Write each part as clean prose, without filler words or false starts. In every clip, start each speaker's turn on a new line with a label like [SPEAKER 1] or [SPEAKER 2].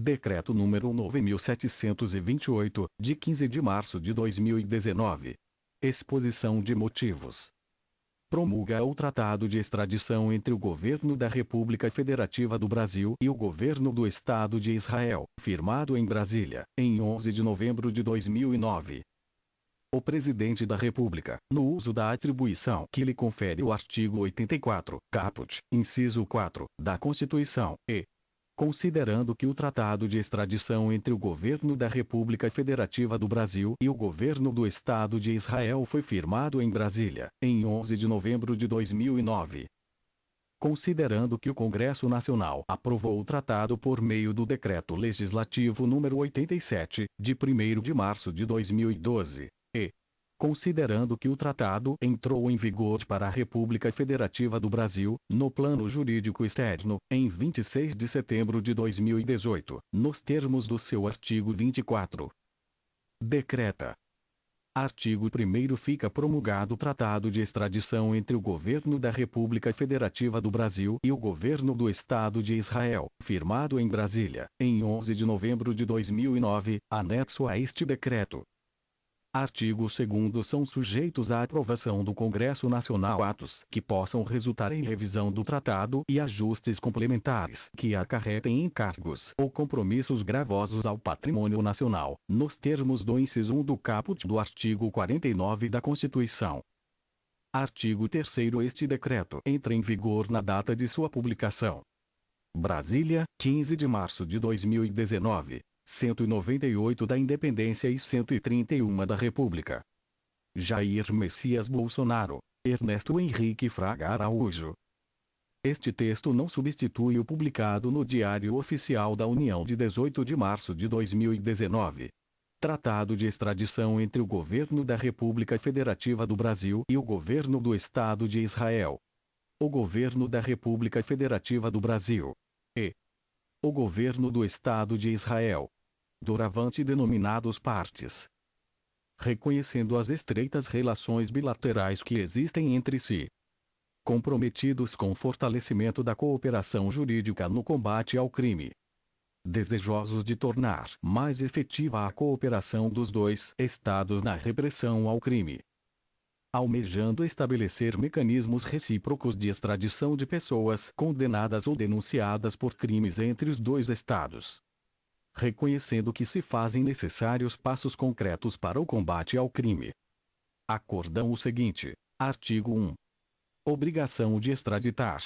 [SPEAKER 1] Decreto número 9.728, de 15 de março de 2019. Exposição de motivos. Promulga o Tratado de Extradição entre o Governo da República Federativa do Brasil e o Governo do Estado de Israel, firmado em Brasília, em 11 de novembro de 2009. O Presidente da República, no uso da atribuição que lhe confere o artigo 84, caput, inciso 4, da Constituição, e considerando que o Tratado de Extradição entre o Governo da República Federativa do Brasil e o Governo do Estado de Israel foi firmado em Brasília, em 11 de novembro de 2009. Considerando que o Congresso Nacional aprovou o tratado por meio do Decreto Legislativo número 87, de 1º de março de 2012, e considerando que o tratado entrou em vigor para a República Federativa do Brasil, no plano jurídico externo, em 26 de setembro de 2018, nos termos do seu artigo 24. Decreta. Artigo 1º fica promulgado o Tratado de Extradição entre o Governo da República Federativa do Brasil e o Governo do Estado de Israel, firmado em Brasília, em 11 de novembro de 2009, anexo a este decreto. Artigo 2º são sujeitos à aprovação do Congresso Nacional atos que possam resultar em revisão do tratado e ajustes complementares que acarretem encargos ou compromissos gravosos ao patrimônio nacional, nos termos do inciso 1 do caput do artigo 49 da Constituição. Artigo 3º Este decreto entra em vigor na data de sua publicação. Brasília, 15 de março de 2019. 198 da Independência e 131 da República. Jair Messias Bolsonaro, Ernesto Henrique Fraga Araújo. Este texto não substitui o publicado no Diário Oficial da União de 18 de março de 2019. Tratado de extradição entre o Governo da República Federativa do Brasil e o Governo do Estado de Israel. O Governo da República Federativa do Brasil. E o Governo do Estado de Israel, doravante denominados partes, reconhecendo as estreitas relações bilaterais que existem entre si, comprometidos com o fortalecimento da cooperação jurídica no combate ao crime, desejosos de tornar mais efetiva a cooperação dos dois estados na repressão ao crime, almejando estabelecer mecanismos recíprocos de extradição de pessoas condenadas ou denunciadas por crimes entre os dois estados, reconhecendo que se fazem necessários passos concretos para o combate ao crime. Acordam o seguinte: artigo 1. Obrigação de extraditar.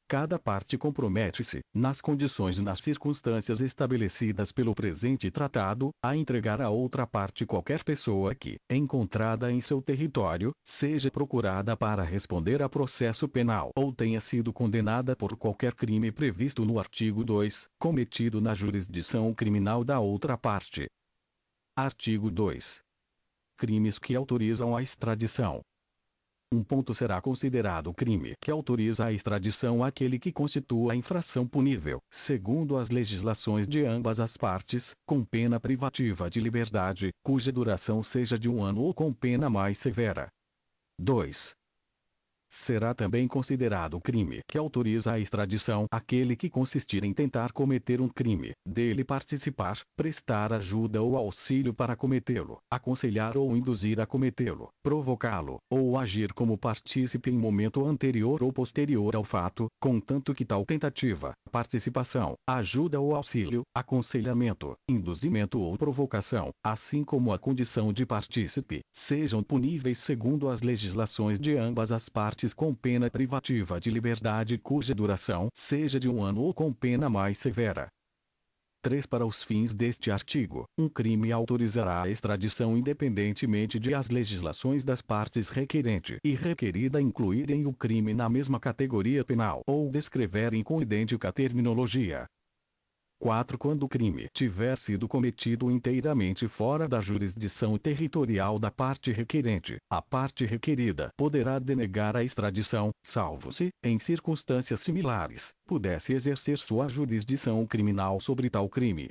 [SPEAKER 1] Cada parte compromete-se, nas condições e nas circunstâncias estabelecidas pelo presente tratado, a entregar à outra parte qualquer pessoa que, encontrada em seu território, seja procurada para responder a processo penal ou tenha sido condenada por qualquer crime previsto no artigo 2, cometido na jurisdição criminal da outra parte. Artigo 2. Crimes que autorizam a extradição. Um ponto será considerado crime que autoriza a extradição aquele que constitua a infração punível, segundo as legislações de ambas as partes, com pena privativa de liberdade, cuja duração seja de 1 ano ou com pena mais severa. 2. Será também considerado crime que autoriza a extradição aquele que consistir em tentar cometer um crime, dele participar, prestar ajuda ou auxílio para cometê-lo, aconselhar ou induzir a cometê-lo, provocá-lo, ou agir como partícipe em momento anterior ou posterior ao fato, contanto que tal tentativa, participação, ajuda ou auxílio, aconselhamento, induzimento ou provocação, assim como a condição de partícipe, sejam puníveis segundo as legislações de ambas as partes com pena privativa de liberdade cuja duração seja de 1 ano ou com pena mais severa. 3. Para os fins deste artigo, um crime autorizará a extradição independentemente de as legislações das partes requerente e requerida incluírem o crime na mesma categoria penal ou descreverem com idêntica terminologia. 4. Quando o crime tiver sido cometido inteiramente fora da jurisdição territorial da parte requerente, a parte requerida poderá denegar a extradição, salvo se, em circunstâncias similares, pudesse exercer sua jurisdição criminal sobre tal crime.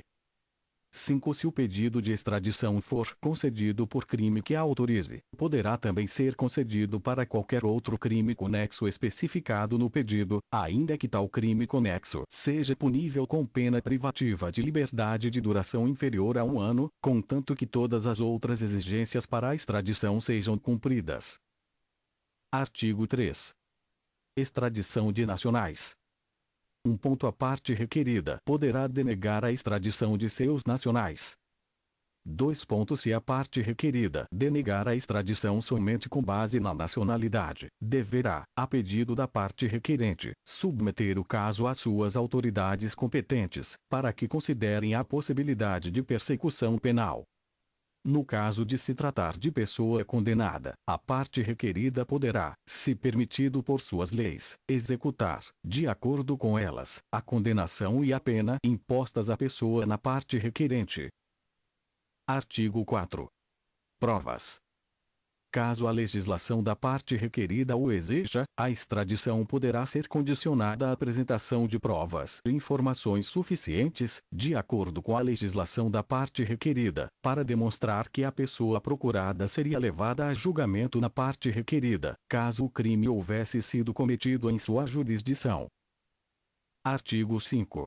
[SPEAKER 1] 5. Se o pedido de extradição for concedido por crime que a autorize, poderá também ser concedido para qualquer outro crime conexo especificado no pedido, ainda que tal crime conexo seja punível com pena privativa de liberdade de duração inferior a 1 ano, contanto que todas as outras exigências para a extradição sejam cumpridas. Artigo 3. Extradição de nacionais. Um ponto à parte requerida poderá denegar a extradição de seus nacionais. 2 pontos. Se a parte requerida denegar a extradição somente com base na nacionalidade, deverá, a pedido da parte requerente, submeter o caso às suas autoridades competentes, para que considerem a possibilidade de persecução penal. No caso de se tratar de pessoa condenada, a parte requerida poderá, se permitido por suas leis, executar, de acordo com elas, a condenação e a pena impostas à pessoa na parte requerente. Artigo 4. Provas. Caso a legislação da parte requerida o exija, a extradição poderá ser condicionada à apresentação de provas e informações suficientes, de acordo com a legislação da parte requerida, para demonstrar que a pessoa procurada seria levada a julgamento na parte requerida, caso o crime houvesse sido cometido em sua jurisdição. Artigo 5.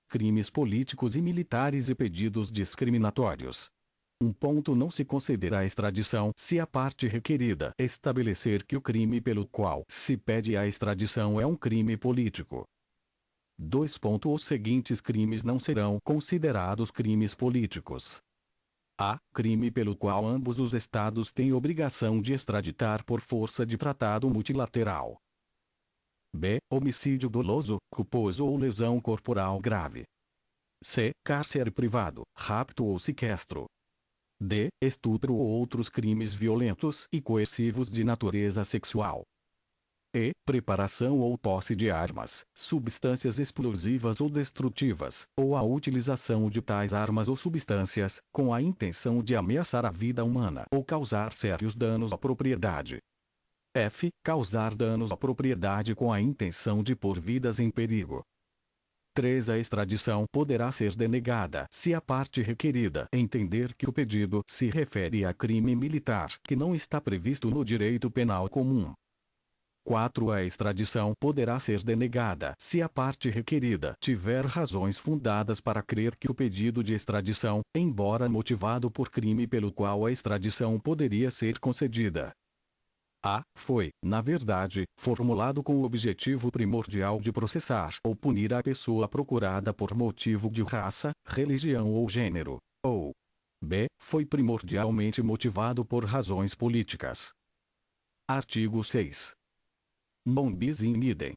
[SPEAKER 1] Crimes políticos e militares e pedidos discriminatórios. Um ponto. Não se concederá a extradição se a parte requerida estabelecer que o crime pelo qual se pede a extradição é um crime político. 2 pontos. Os seguintes crimes não serão considerados crimes políticos: a. Crime pelo qual ambos os Estados têm obrigação de extraditar por força de tratado multilateral. b. Homicídio doloso, culposo ou lesão corporal grave. c. Cárcere privado, rapto ou sequestro. d. Estupro ou outros crimes violentos e coercivos de natureza sexual. e. Preparação ou posse de armas, substâncias explosivas ou destrutivas, ou a utilização de tais armas ou substâncias, com a intenção de ameaçar a vida humana ou causar sérios danos à propriedade. f. Causar danos à propriedade com a intenção de pôr vidas em perigo. 3. A extradição poderá ser denegada se a parte requerida entender que o pedido se refere a crime militar que não está previsto no direito penal comum. 4. A extradição poderá ser denegada se a parte requerida tiver razões fundadas para crer que o pedido de extradição, embora motivado por crime pelo qual a extradição poderia ser concedida, foi, na verdade, formulado com o objetivo primordial de processar ou punir a pessoa procurada por motivo de raça, religião ou gênero, ou b. Foi primordialmente motivado por razões políticas. Artigo 6. Non bis in idem.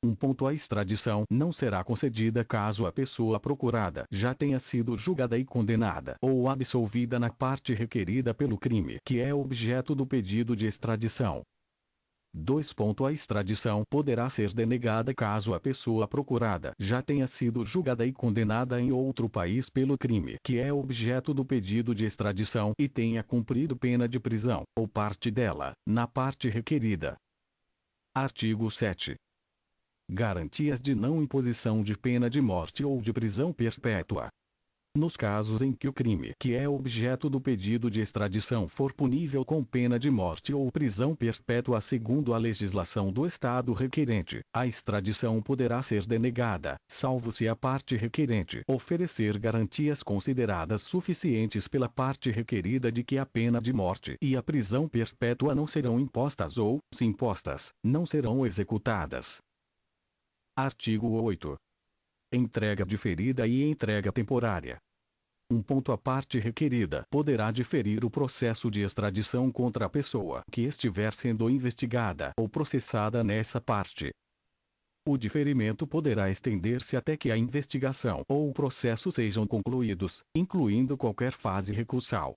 [SPEAKER 1] Um ponto. A extradição não será concedida caso a pessoa procurada já tenha sido julgada e condenada ou absolvida na parte requerida pelo crime que é objeto do pedido de extradição. 2 ponto. A extradição poderá ser denegada caso a pessoa procurada já tenha sido julgada e condenada em outro país pelo crime que é objeto do pedido de extradição e tenha cumprido pena de prisão, ou parte dela, na parte requerida. Artigo 7. Garantias de não imposição de pena de morte ou de prisão perpétua. Nos casos em que o crime que é objeto do pedido de extradição for punível com pena de morte ou prisão perpétua segundo a legislação do Estado requerente, a extradição poderá ser denegada, salvo se a parte requerente oferecer garantias consideradas suficientes pela parte requerida de que a pena de morte e a prisão perpétua não serão impostas ou, se impostas, não serão executadas. Artigo 8. Entrega diferida e entrega temporária. Um ponto. A parte requerida poderá diferir o processo de extradição contra a pessoa que estiver sendo investigada ou processada nessa parte. O diferimento poderá estender-se até que a investigação ou o processo sejam concluídos, incluindo qualquer fase recursal.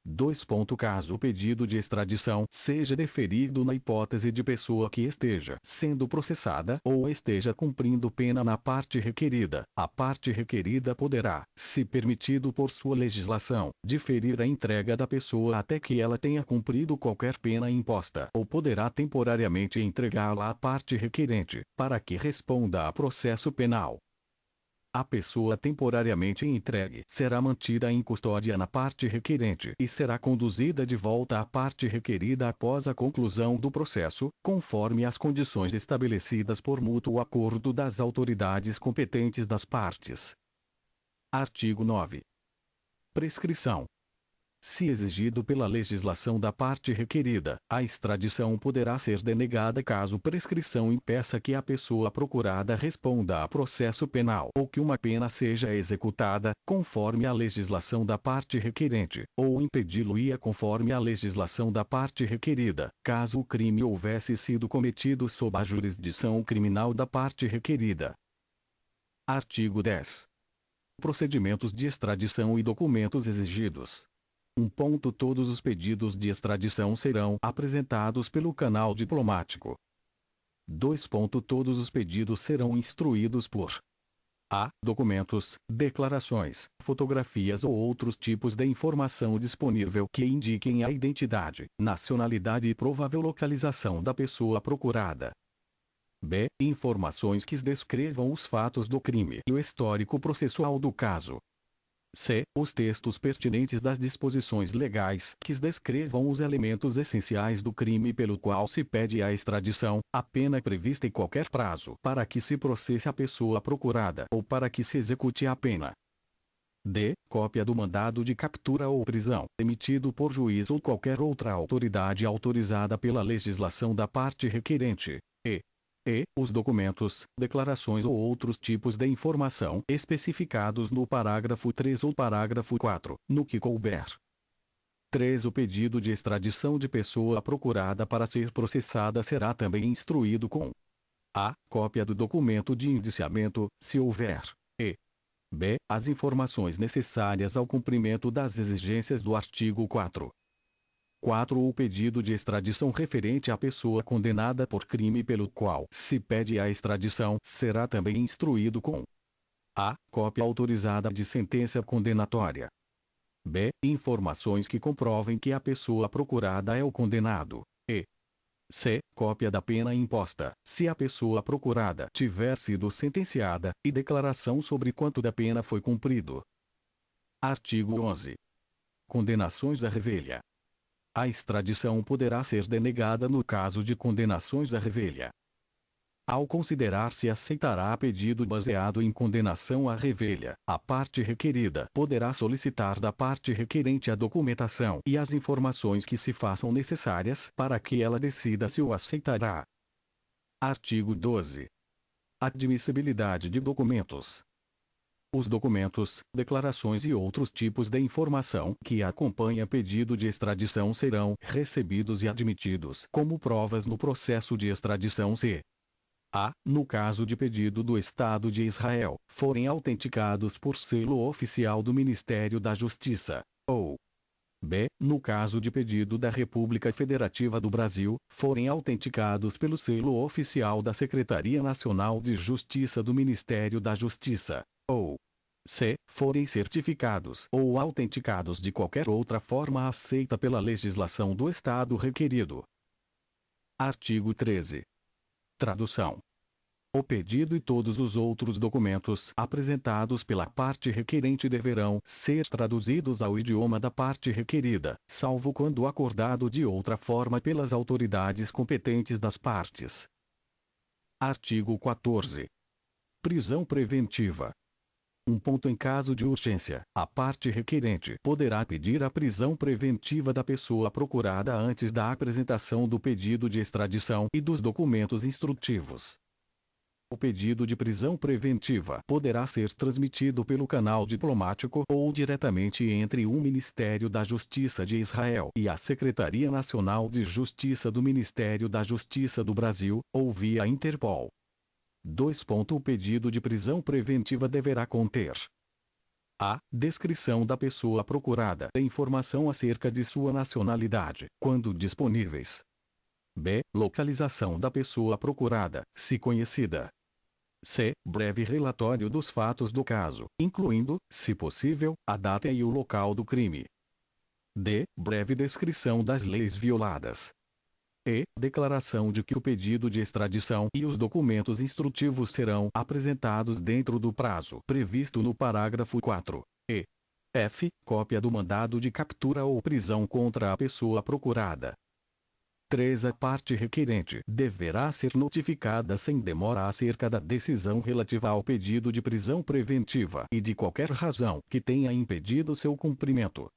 [SPEAKER 1] 2 ponto. Caso o pedido de extradição seja deferido na hipótese de pessoa que esteja sendo processada ou esteja cumprindo pena na parte requerida, a parte requerida poderá, se permitido por sua legislação, diferir a entrega da pessoa até que ela tenha cumprido qualquer pena imposta, ou poderá temporariamente entregá-la à parte requerente, para que responda a processo penal. A pessoa temporariamente entregue será mantida em custódia na parte requerente e será conduzida de volta à parte requerida após a conclusão do processo, conforme as condições estabelecidas por mútuo acordo das autoridades competentes das partes. Artigo 9. Prescrição. Se exigido pela legislação da parte requerida, a extradição poderá ser denegada caso prescrição impeça que a pessoa procurada responda a processo penal ou que uma pena seja executada, conforme a legislação da parte requerente, ou impedi-lo-ia conforme a legislação da parte requerida, caso o crime houvesse sido cometido sob a jurisdição criminal da parte requerida. Artigo 10. Procedimentos de extradição e documentos exigidos. Todos os pedidos de extradição serão apresentados pelo canal diplomático. 2. Todos os pedidos serão instruídos por a. Documentos, declarações, fotografias ou outros tipos de informação disponível que indiquem a identidade, nacionalidade e provável localização da pessoa procurada. b. Informações que descrevam os fatos do crime e o histórico processual do caso. c. Os textos pertinentes das disposições legais que descrevam os elementos essenciais do crime pelo qual se pede a extradição, a pena prevista e qualquer prazo para que se processe a pessoa procurada ou para que se execute a pena. d. Cópia do mandado de captura ou prisão, emitido por juiz ou qualquer outra autoridade autorizada pela legislação da parte requerente. E os documentos, declarações ou outros tipos de informação especificados no parágrafo 3 ou parágrafo 4, no que couber. 3. O pedido de extradição de pessoa procurada para ser processada será também instruído com a. Cópia do documento de indiciamento, se houver, e b. As informações necessárias ao cumprimento das exigências do artigo 4. 4. O pedido de extradição referente à pessoa condenada por crime pelo qual se pede a extradição será também instruído com a. Cópia autorizada de sentença condenatória. b. Informações que comprovem que a pessoa procurada é o condenado. E c. Cópia da pena imposta, se a pessoa procurada tiver sido sentenciada, e declaração sobre quanto da pena foi cumprido. Artigo 11. Condenações à revelia. A extradição poderá ser denegada no caso de condenações à revelia. Ao considerar-se aceitará pedido baseado em condenação à revelia, a parte requerida poderá solicitar da parte requerente a documentação e as informações que se façam necessárias para que ela decida se o aceitará. Artigo 12. Admissibilidade de documentos. Os documentos, declarações e outros tipos de informação que acompanham pedido de extradição serão recebidos e admitidos como provas no processo de extradição se a. No caso de pedido do Estado de Israel, forem autenticados por selo oficial do Ministério da Justiça, ou b. No caso de pedido da República Federativa do Brasil, forem autenticados pelo selo oficial da Secretaria Nacional de Justiça do Ministério da Justiça, ou c. Forem certificados ou autenticados de qualquer outra forma aceita pela legislação do Estado requerido. Artigo 13. Tradução. O pedido e todos os outros documentos apresentados pela parte requerente deverão ser traduzidos ao idioma da parte requerida, salvo quando acordado de outra forma pelas autoridades competentes das partes. Artigo 14. Prisão preventiva. Em caso de urgência, a parte requerente poderá pedir a prisão preventiva da pessoa procurada antes da apresentação do pedido de extradição e dos documentos instrutivos. O pedido de prisão preventiva poderá ser transmitido pelo canal diplomático ou diretamente entre o Ministério da Justiça de Israel e a Secretaria Nacional de Justiça do Ministério da Justiça do Brasil, ou via Interpol. 2. O pedido de prisão preventiva deverá conter a. Descrição da pessoa procurada e informação acerca de sua nacionalidade, quando disponíveis. b. Localização da pessoa procurada, se conhecida. c. Breve relatório dos fatos do caso, incluindo, se possível, a data e o local do crime. d. Breve descrição das leis violadas. e declaração de que o pedido de extradição e os documentos instrutivos serão apresentados dentro do prazo previsto no parágrafo 4. E f. Cópia do mandado de captura ou prisão contra a pessoa procurada. 3. A parte requerente deverá ser notificada sem demora acerca da decisão relativa ao pedido de prisão preventiva e de qualquer razão que tenha impedido seu cumprimento.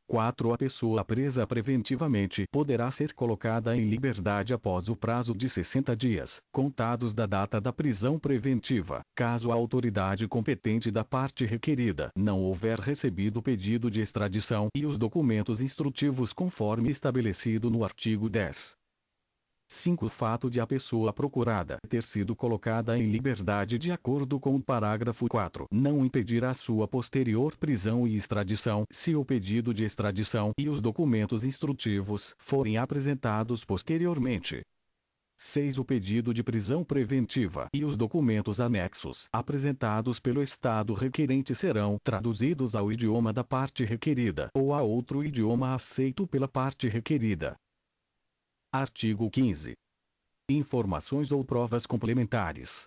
[SPEAKER 1] 4. A pessoa presa preventivamente poderá ser colocada em liberdade após o prazo de 60 dias, contados da data da prisão preventiva, caso a autoridade competente da parte requerida não houver recebido o pedido de extradição e os documentos instrutivos conforme estabelecido no artigo 10. 5. O fato de a pessoa procurada ter sido colocada em liberdade de acordo com o parágrafo 4 não impedirá sua posterior prisão e extradição se o pedido de extradição e os documentos instrutivos forem apresentados posteriormente. 6. O pedido de prisão preventiva e os documentos anexos apresentados pelo Estado requerente serão traduzidos ao idioma da parte requerida ou a outro idioma aceito pela parte requerida. Artigo 15. Informações ou provas complementares.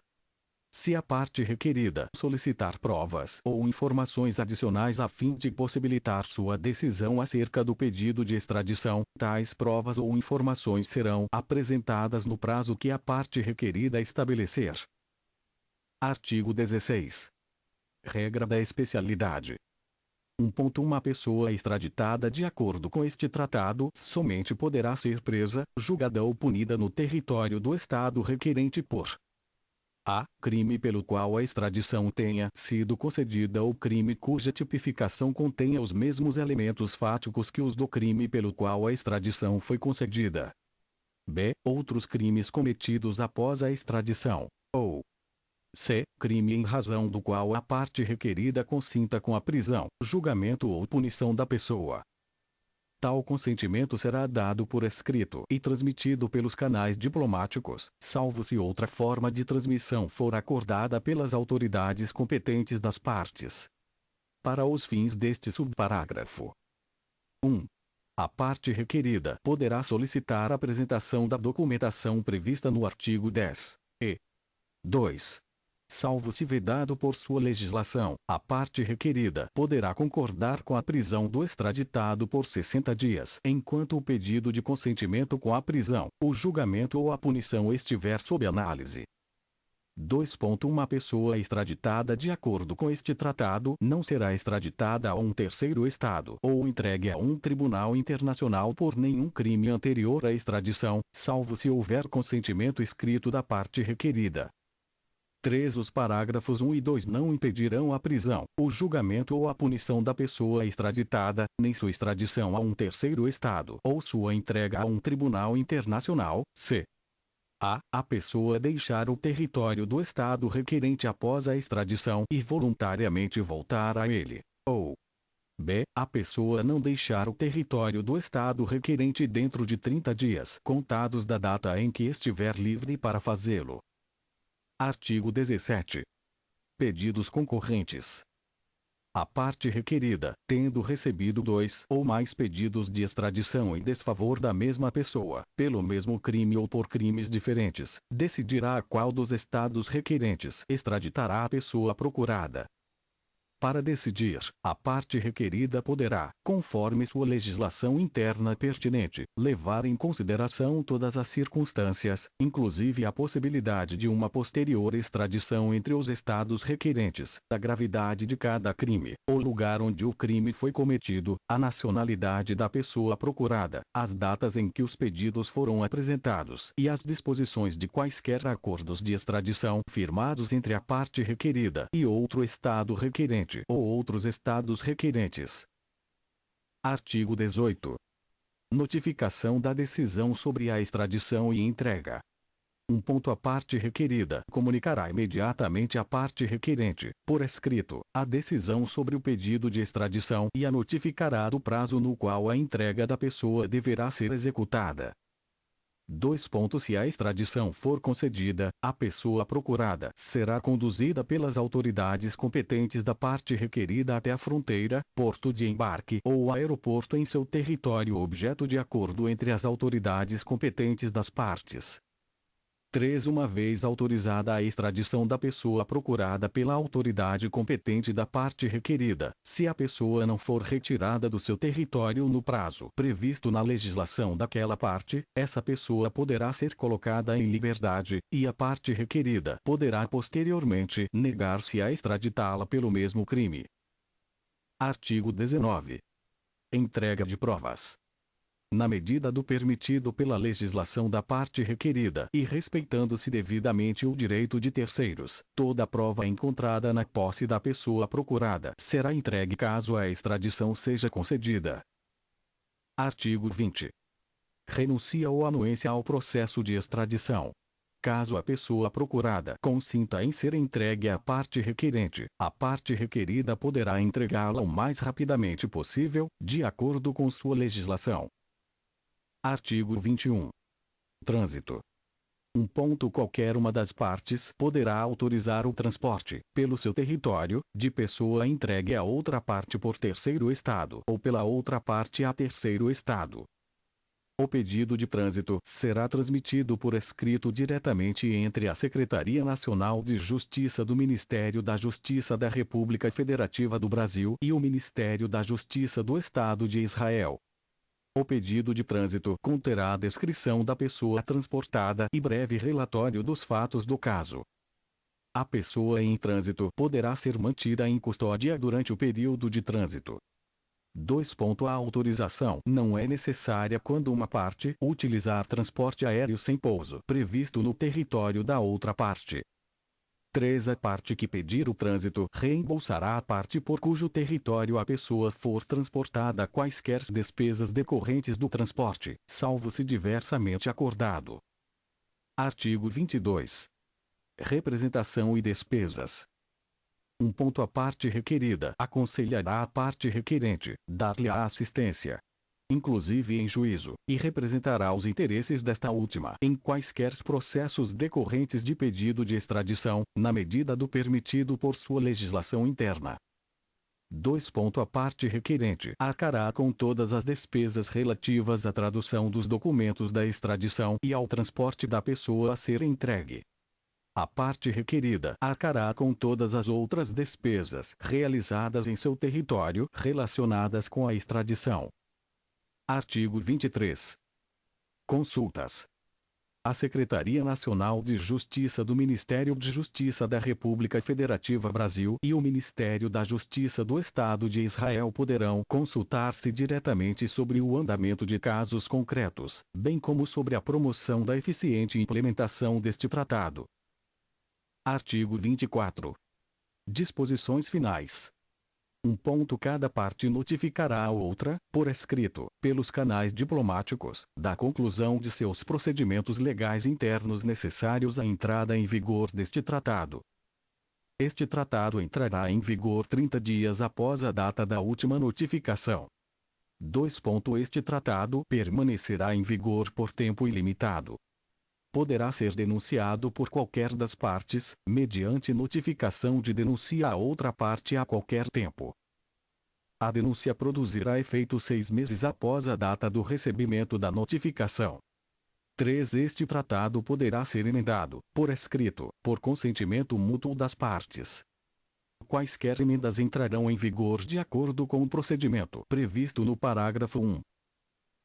[SPEAKER 1] Se a parte requerida solicitar provas ou informações adicionais a fim de possibilitar sua decisão acerca do pedido de extradição, tais provas ou informações serão apresentadas no prazo que a parte requerida estabelecer. Artigo 16. Regra da especialidade. 1. Uma pessoa extraditada de acordo com este tratado somente poderá ser presa, julgada ou punida no território do Estado requerente por a. Crime pelo qual a extradição tenha sido concedida ou crime cuja tipificação contenha os mesmos elementos fáticos que os do crime pelo qual a extradição foi concedida. b. Outros crimes cometidos após a extradição. Ou c. Crime em razão do qual a parte requerida consinta com a prisão, julgamento ou punição da pessoa. Tal consentimento será dado por escrito e transmitido pelos canais diplomáticos, salvo se outra forma de transmissão for acordada pelas autoridades competentes das partes. Para os fins deste subparágrafo. 1. A parte requerida poderá solicitar a apresentação da documentação prevista no artigo 10. E 2. Salvo se vedado por sua legislação, a parte requerida poderá concordar com a prisão do extraditado por 60 dias, enquanto o pedido de consentimento com a prisão, o julgamento ou a punição estiver sob análise. 2. Uma pessoa extraditada de acordo com este tratado não será extraditada a um terceiro estado ou entregue a um tribunal internacional por nenhum crime anterior à extradição, salvo se houver consentimento escrito da parte requerida. 3. Os parágrafos 1 e 2 não impedirão a prisão, o julgamento ou a punição da pessoa extraditada, nem sua extradição a um terceiro estado ou sua entrega a um tribunal internacional, c. A pessoa deixar o território do estado requerente após a extradição e voluntariamente voltar a ele. Ou b. A pessoa não deixar o território do estado requerente dentro de 30 dias, contados da data em que estiver livre para fazê-lo. Artigo 17. Pedidos concorrentes. A parte requerida, tendo recebido 2 ou mais pedidos de extradição em desfavor da mesma pessoa, pelo mesmo crime ou por crimes diferentes, decidirá a qual dos estados requerentes extraditará a pessoa procurada. Para decidir, a parte requerida poderá, conforme sua legislação interna pertinente, levar em consideração todas as circunstâncias, inclusive a possibilidade de uma posterior extradição entre os estados requerentes, a gravidade de cada crime, o lugar onde o crime foi cometido, a nacionalidade da pessoa procurada, as datas em que os pedidos foram apresentados e as disposições de quaisquer acordos de extradição firmados entre a parte requerida e outro estado requerente ou outros estados requerentes. Artigo 18. Notificação da decisão sobre a extradição e entrega. A parte requerida comunicará imediatamente à parte requerente, por escrito, a decisão sobre o pedido de extradição e a notificará do prazo no qual a entrega da pessoa deverá ser executada. Se a extradição for concedida, a pessoa procurada será conduzida pelas autoridades competentes da parte requerida até a fronteira, porto de embarque ou aeroporto em seu território objeto de acordo entre as autoridades competentes das partes. 3. Uma vez autorizada a extradição da pessoa procurada pela autoridade competente da parte requerida, se a pessoa não for retirada do seu território no prazo previsto na legislação daquela parte, essa pessoa poderá ser colocada em liberdade, e a parte requerida poderá posteriormente negar-se a extraditá-la pelo mesmo crime. Artigo 19. Entrega de provas. Na medida do permitido pela legislação da parte requerida e respeitando-se devidamente o direito de terceiros, toda prova encontrada na posse da pessoa procurada será entregue caso a extradição seja concedida. Artigo 20. Renuncia ou anuência ao processo de extradição. Caso a pessoa procurada consinta em ser entregue à parte requerente, a parte requerida poderá entregá-la o mais rapidamente possível, de acordo com sua legislação. Artigo 21. Trânsito. Qualquer uma das partes poderá autorizar o transporte, pelo seu território, de pessoa entregue a outra parte por terceiro estado ou pela outra parte a terceiro estado. O pedido de trânsito será transmitido por escrito diretamente entre a Secretaria Nacional de Justiça do Ministério da Justiça da República Federativa do Brasil e o Ministério da Justiça do Estado de Israel. O pedido de trânsito conterá a descrição da pessoa transportada e breve relatório dos fatos do caso. A pessoa em trânsito poderá ser mantida em custódia durante o período de trânsito. A autorização não é necessária quando uma parte utilizar transporte aéreo sem pouso previsto no território da outra parte. 3. A parte que pedir o trânsito reembolsará a parte por cujo território a pessoa for transportada quaisquer despesas decorrentes do transporte, salvo se diversamente acordado. Artigo 22. Representação e despesas. A parte requerida aconselhará a parte requerente, dar-lhe-á assistência, inclusive em juízo, e representará os interesses desta última em quaisquer processos decorrentes de pedido de extradição, na medida do permitido por sua legislação interna. A parte requerente arcará com todas as despesas relativas à tradução dos documentos da extradição e ao transporte da pessoa a ser entregue. A parte requerida arcará com todas as outras despesas realizadas em seu território relacionadas com a extradição. Artigo 23. Consultas. A Secretaria Nacional de Justiça do Ministério de Justiça da República Federativa Brasil e o Ministério da Justiça do Estado de Israel poderão consultar-se diretamente sobre o andamento de casos concretos, bem como sobre a promoção da eficiente implementação deste tratado. Artigo 24. Disposições finais. Cada parte notificará a outra, por escrito, pelos canais diplomáticos, da conclusão de seus procedimentos legais internos necessários à entrada em vigor deste tratado. Este tratado entrará em vigor 30 dias após a data da última notificação. Este tratado permanecerá em vigor por tempo ilimitado. Poderá ser denunciado por qualquer das partes, mediante notificação de denúncia a outra parte a qualquer tempo. A denúncia produzirá efeito 6 meses após a data do recebimento da notificação. 3. Este tratado poderá ser emendado, por escrito, por consentimento mútuo das partes. Quaisquer emendas entrarão em vigor de acordo com o procedimento previsto no parágrafo 1.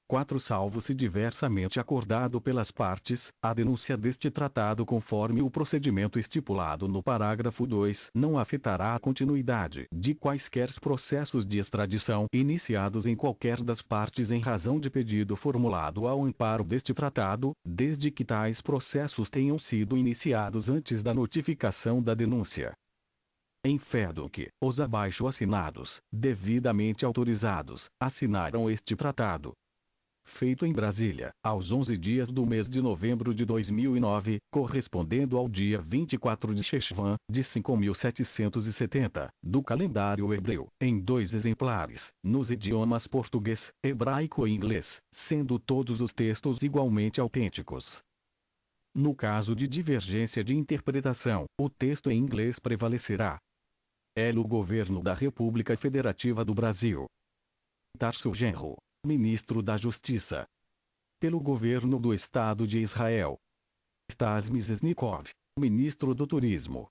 [SPEAKER 1] 4. Salvo se diversamente acordado pelas partes, a denúncia deste tratado conforme o procedimento estipulado no parágrafo 2 não afetará a continuidade de quaisquer processos de extradição iniciados em qualquer das partes em razão de pedido formulado ao amparo deste tratado, desde que tais processos tenham sido iniciados antes da notificação da denúncia. Em fé do que os abaixo assinados, devidamente autorizados, assinaram este tratado. feito em Brasília, aos 11 dias do mês de novembro de 2009, correspondendo ao dia 24 de Cheshvan, de 5.770, do calendário hebreu, em 2 exemplares, nos idiomas português, hebraico e inglês, sendo todos os textos igualmente autênticos. No caso de divergência de interpretação, o texto em inglês prevalecerá. O Governo da República Federativa do Brasil. Tarso Genro, Ministro da Justiça. Pelo Governo do Estado de Israel. Stas Mizesnikov, Ministro do Turismo.